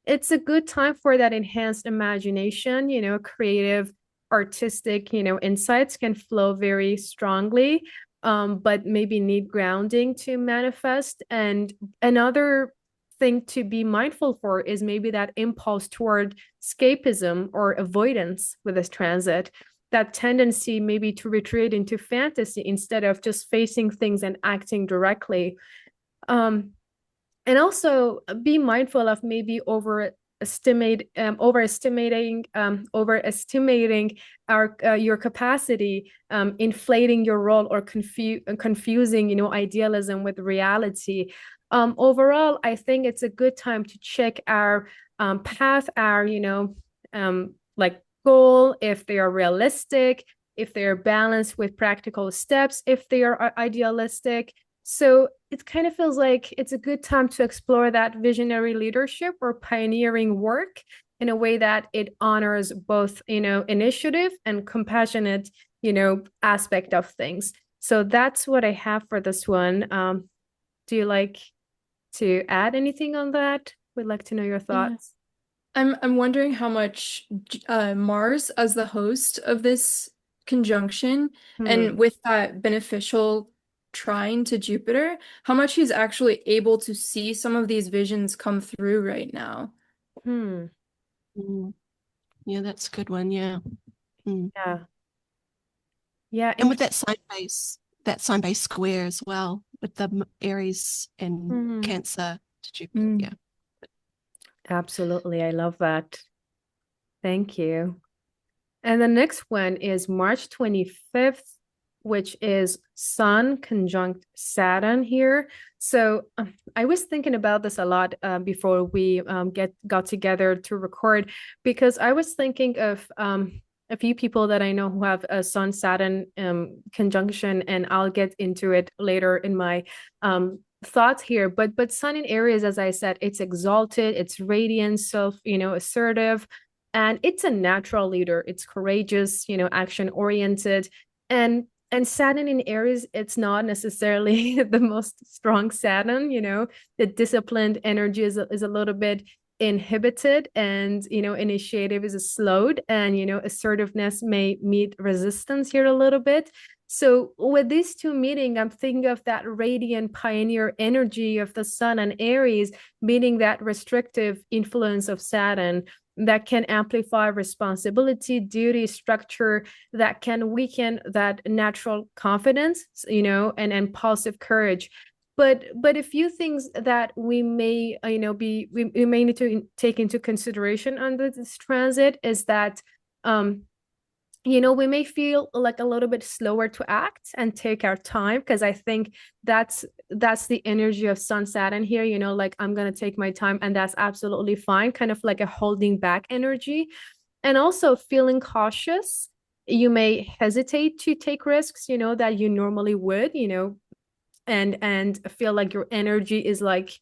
It's a good time for that enhanced imagination, creative artistic, insights can flow very strongly, but maybe need grounding to manifest. And another thing to be mindful for is maybe that impulse toward escapism or avoidance with this transit, that tendency maybe to retreat into fantasy instead of just facing things and acting directly. And also be mindful of maybe overestimating your capacity, inflating your role, or confusing idealism with reality. Overall, I think it's a good time to check our path, our like goal, if they are realistic, if they are balanced with practical steps, if they are idealistic. So it kind of feels like it's a good time to explore that visionary leadership or pioneering work in a way that it honors both, initiative and compassionate, aspect of things. So that's what I have for this one. Do you like to add anything on that? We'd like to know your thoughts. I'm wondering how much Mars as the host of this conjunction and with that beneficial trine to Jupiter, how much he's actually able to see some of these visions come through right now. Yeah, that's a good one. Yeah. Yeah. And with that sign base square as well, with the Aries and Cancer to Jupiter. Yeah. Absolutely. I love that. Thank you. And the next one is March 25th, which is Sun conjunct Saturn here. So I was thinking about this a lot before we got together to record, because I was thinking of a few people that I know who have a Sun Saturn conjunction, and I'll get into it later in my thoughts here. But Sun in Aries, as I said, it's exalted, it's radiant, assertive. And it's a natural leader. It's courageous, action oriented. And Saturn in Aries, it's not necessarily the most strong Saturn, the disciplined energy is a little bit inhibited, and, initiative is slowed, and, assertiveness may meet resistance here a little bit. So with these two meeting, I'm thinking of that radiant pioneer energy of the Sun and Aries meeting that restrictive influence of Saturn that can amplify responsibility, duty, structure, that can weaken that natural confidence, and impulsive courage. But a few things that we may, we may need to take into consideration under this transit is that we may feel like a little bit slower to act and take our time, because I think that's the energy of Sun Saturn here, like I'm going to take my time, and that's absolutely fine, kind of like a holding back energy. And also feeling cautious. You may hesitate to take risks, that you normally would, and feel like your energy is like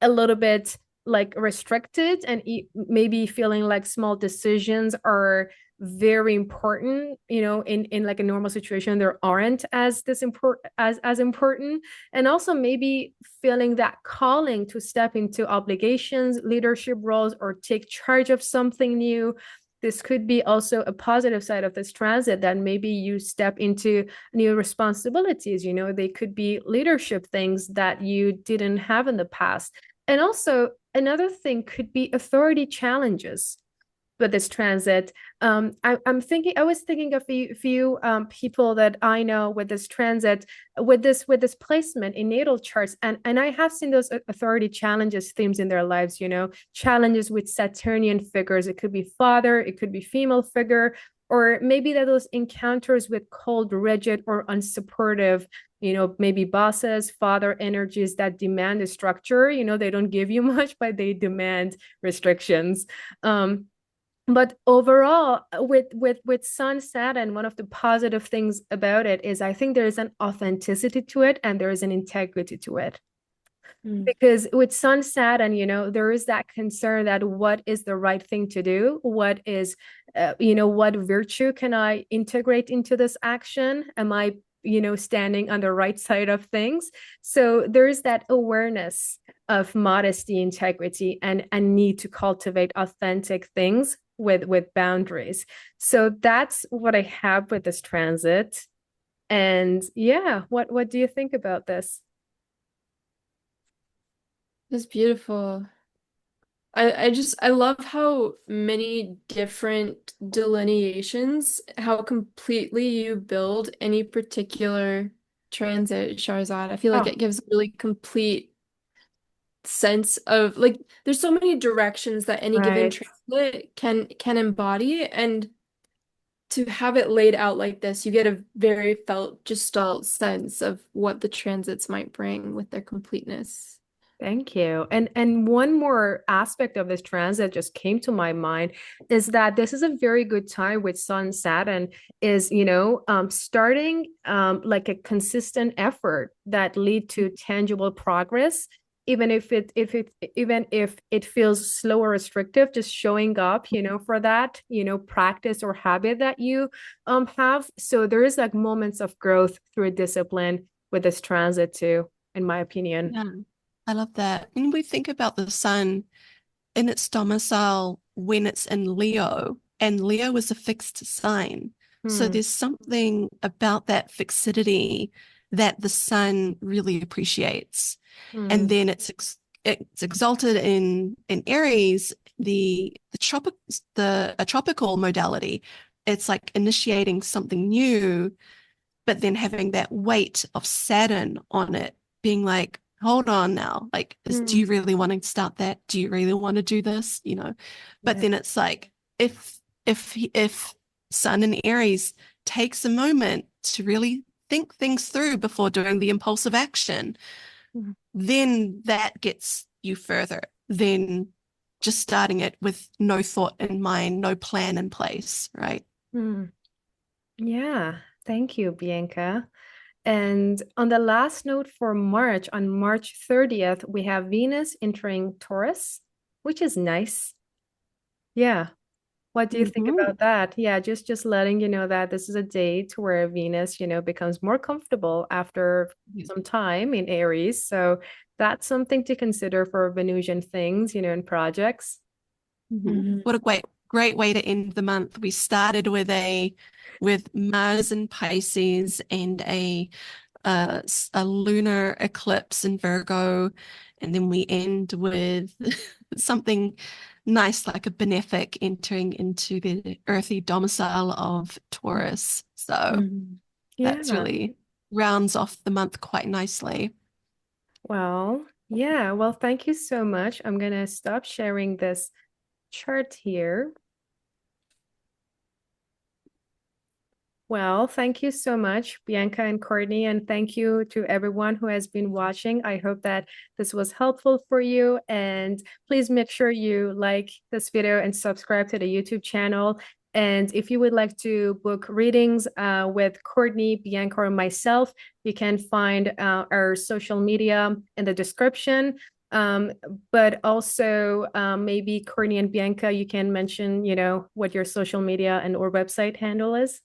a little bit like restricted, and maybe feeling like small decisions are very important, in like a normal situation there aren't as important. And also maybe feeling that calling to step into obligations, leadership roles, or take charge of something new. This could be also a positive side of this transit, that maybe you step into new responsibilities, they could be leadership things that you didn't have in the past. And also another thing could be authority challenges with this transit. I was thinking of a few people that I know with this transit, with this placement in natal charts, and I have seen those authority challenges themes in their lives. Challenges with Saturnian figures. It could be father, it could be female figure, or maybe that those encounters with cold, rigid, or unsupportive, maybe bosses, father energies that demand a structure. They don't give you much, but they demand restrictions. But overall, with Sun Saturn, one of the positive things about it is I think there is an authenticity to it, and there is an integrity to it. Because with Sun Saturn, there is that concern that what is the right thing to do? What is, what virtue can I integrate into this action? Am I, standing on the right side of things? So there is that awareness of modesty, integrity, and need to cultivate authentic things with boundaries. So that's what I have with this transit. And yeah, what do you think about this? That's beautiful. I love how many different delineations, how completely you build any particular transit, Shahrzad. I feel like Oh, it gives a really complete sense of like there's so many directions that any given right. transit can embody, and to have it laid out like this, you get a very felt gestalt sense of what the transits might bring with their completeness. Thank you. And one more aspect of this transit just came to my mind is that this is a very good time with Sun Saturn is, starting like a consistent effort that lead to tangible progress, even if it feels slow or restrictive, just showing up, for that, practice or habit that you have. So there is like moments of growth through discipline with this transit too, in my opinion. Yeah, I love that. When we think about the sun in its domicile when it's in Leo, and Leo is a fixed sign. So Hmm. there's something about that fixity that the sun really appreciates. And Hmm. then it's exalted in Aries, the a tropical modality. It's like initiating something new, but then having that weight of Saturn on it, being like, hold on now, like, do Hmm. you really want to start that? Do you really want to do this? But Yeah. then it's like, if Sun in Aries takes a moment to really think things through before doing the impulsive action, Mhm. then that gets you further than just starting it with no thought in mind, no plan in place, right? Hmm. Yeah. Thank you, Bianca. And on the last note for March, on March 30th, we have Venus entering Taurus, which is nice. Yeah. What do you think Mhm. about that? Yeah, just letting you know that this is a date where Venus, becomes more comfortable after some time in Aries. So that's something to consider for Venusian things, and projects. Mhm. Mhm. What a great way to end the month. We started with Mars and Pisces and a lunar eclipse in Virgo, and then we end with something nice like a benefic entering into the earthy domicile of Taurus. So Mhm. that's Yeah. really rounds off the month quite nicely. Well, yeah. Well, thank you so much. I'm gonna stop sharing this chart here. Well, thank you so much, Bianca and Courtney, and thank you to everyone who has been watching. I hope that this was helpful for you, and please make sure you like this video and subscribe to the YouTube channel. And if you would like to book readings with Courtney, Bianca, or myself, you can find our social media in the description. Um, but also maybe Courtney and Bianca, you can mention, what your social media and or website handle is.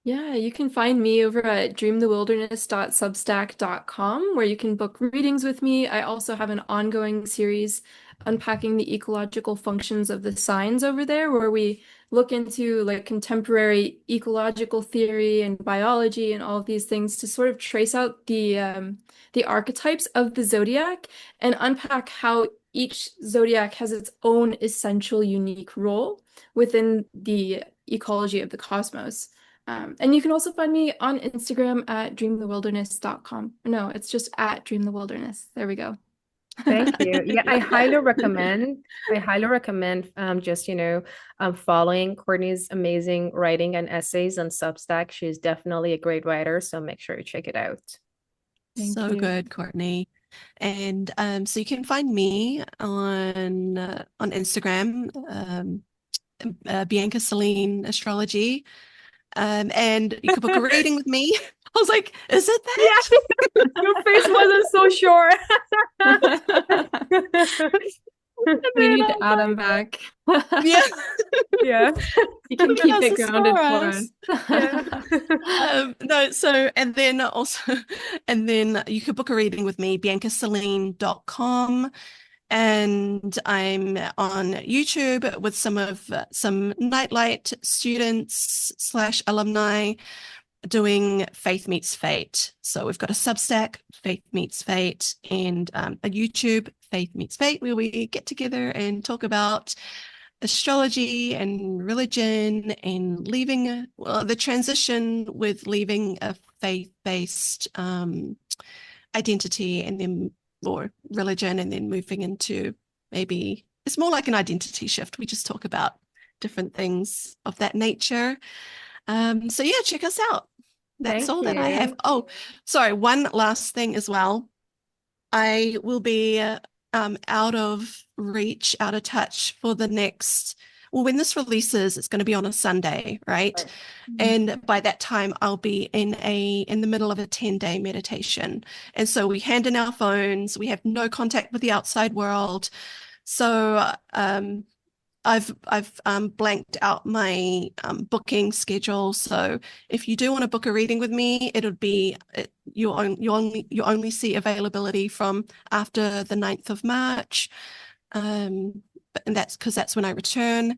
Yeah, you can find me over at dreamthewilderness.substack.com, where you can book readings with me. I also have an ongoing series unpacking the ecological functions of the signs over there, where we look into like contemporary ecological theory and biology and all of these things to sort of trace out the archetypes of the zodiac and unpack how each zodiac has its own essential unique role within the ecology of the cosmos. And you can also find me on Instagram at dreamthewilderness.com. No, it's just at dreamthewilderness. There we go. Thank you. Yeah, I highly recommend. I highly recommend just following Courtney's amazing writing and essays on Substack. She's definitely a great writer, so make sure you check it out. Thank So you. good, Courtney. And so you can find me on Instagram, Bianca Celine Astrology. And you could book a reading with me. I was like, is it Yeah, that? your face wasn't so sure. And We then need I was Adam like, back. yeah. Yeah, He can What keep else it is grounded for for us. us? yeah. No, so and then also and then you could book a reading with me, biancaceline.com. And I'm on YouTube with some Nightlight students / alumni doing Faith Meets Fate. So we've got a Substack, Faith Meets Fate, and a YouTube, Faith Meets Fate, where we get together and talk about astrology and religion and leaving the transition with leaving a faith-based identity and then or religion and then moving into maybe it's more like an identity shift. We just talk about different things of that nature. So yeah, check us out. That's Thank all that I have. you. Oh, sorry, one last thing as well. I will be out of reach, out of touch for the next, well, when this releases, it's going to be on a Sunday, right? Right. And by that time, I'll be in the middle of a 10-day meditation. And so we hand in our phones, we have no contact with the outside world. So I've blanked out my booking schedule. So if you do want to book a reading with me, it'll be you only see availability from after the 9th of March. And that's because that's when I return.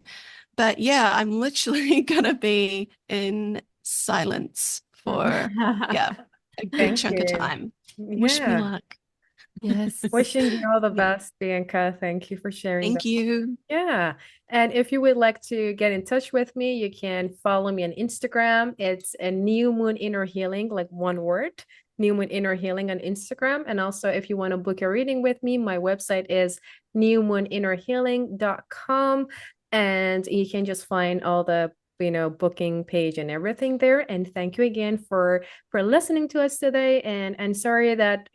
But yeah, I'm literally gonna be in silence for a good Thank chunk of you. time. Wish me Yeah. luck. Yes. Wishing you all the Yeah. best, Bianca. Thank you for sharing that. Thank you. Yeah. And if you would like to get in touch with me, you can follow me on Instagram. It's a New Moon Inner Healing, like one word, New Moon Inner Healing on Instagram. And also, if you want to book a reading with me, my website is newmooninnerhealing.com. And you can just find all the booking page and everything there. And thank you again for listening to us today. And sorry that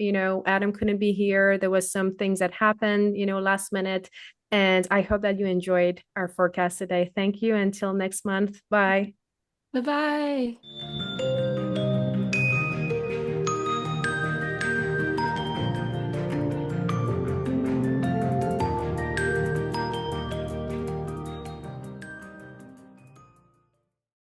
Adam couldn't be here. There was some things that happened last minute, and I hope that you enjoyed our forecast today. Thank you. Until next month. Bye. Bye-bye.